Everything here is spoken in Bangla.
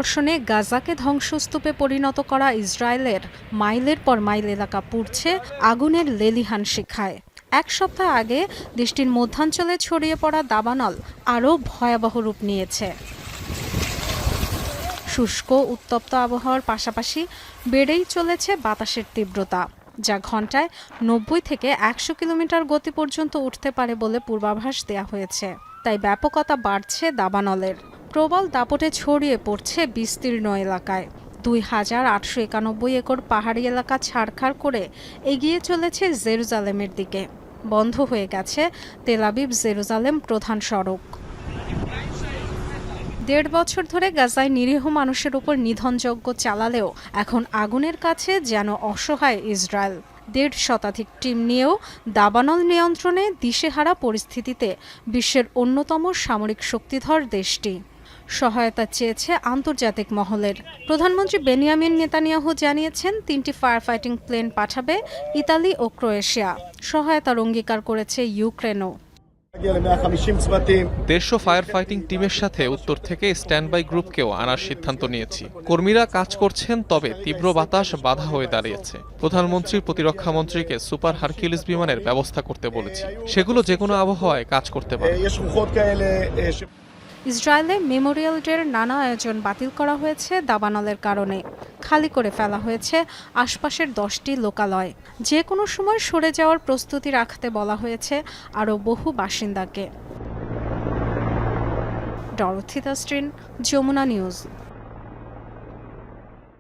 দর্শনে গাজাকে ধ্বংসস্তূপে পরিণত করা ইসরায়েলের মাইলের পর মাইল এলাকা পুড়ছে আগুনের লেলিহান শিখায়। এক সপ্তাহ আগে দেশটির মধ্যাঞ্চলে ছড়িয়ে পড়া দাবানল আরও ভয়াবহ রূপ নিয়েছে। শুষ্ক উত্তপ্ত আবহাওয়ার পাশাপাশি বেড়েই চলেছে বাতাসের তীব্রতা, যা ঘন্টায় 90 থেকে 100 কিলোমিটার গতি পর্যন্ত উঠতে পারে বলে পূর্বাভাস দেওয়া হয়েছে। তাই ব্যাপকতা বাড়ছে দাবানলের। প্রবল দাপটে ছড়িয়ে পড়ছে বিস্তীর্ণ এলাকায়। 2891 একর পাহাড়ি এলাকা ছাড়খাড় করে এগিয়ে চলেছে জেরুজালেমের দিকে। বন্ধ হয়ে গেছে তেল আবিব জেরুজালেম প্রধান সড়ক। 1.5 বছর ধরে গাজায় নিরীহ মানুষের উপর নিধনযজ্ঞ চালালেও এখন আগুনের কাছে যেন অসহায় ইসরায়েল। 1.5 শতাধিক টিম নিয়েও দাবানল নিয়ন্ত্রণে দিশেহারা পরিস্থিতিতে বিশ্বের অন্যতম সামরিক শক্তিধর দেশটি সহায়তা চেয়েছে আন্তর্জাতিক মহলের। প্রধানমন্ত্রী বেনিয়ামিন নেতানিয়াহু জানিয়েছেন 3টি ফায়ার ফাইটিং প্লেন পাঠাবে ইতালি ও ক্রোয়েশিয়া। সহায়তার অঙ্গীকার করেছে ইউক্রেনও। 150 ফায়ার ফাইটিং টিমের সাথে উত্তর থেকে স্ট্যান্ডবাই গ্রুপকেও আনার সিদ্ধান্ত নিয়েছি। কর্মীরা কাজ করছেন, তবে তীব্র বাতাস বাধা হয়ে দাঁড়িয়েছে। প্রধানমন্ত্রী প্রতিরক্ষা মন্ত্রীকে সুপার হারকিউলিস বিমানের ব্যবস্থা করতে বলেছি, সেগুলো যেকোনো আবহাওয়ায় কাজ করতে পারে। ইসরায়েলে মেমোরিয়াল ডের নানা আয়োজন বাতিল করা হয়েছে দাবানলের কারণে। খালি করে ফেলা হয়েছে আশপাশের 10টি লোকালয়। যে কোনো সময় সরে যাওয়ার প্রস্তুতি রাখতে বলা হয়েছে আরও বহু বাসিন্দাকে। Dorothy Tasrin, Jamuna news.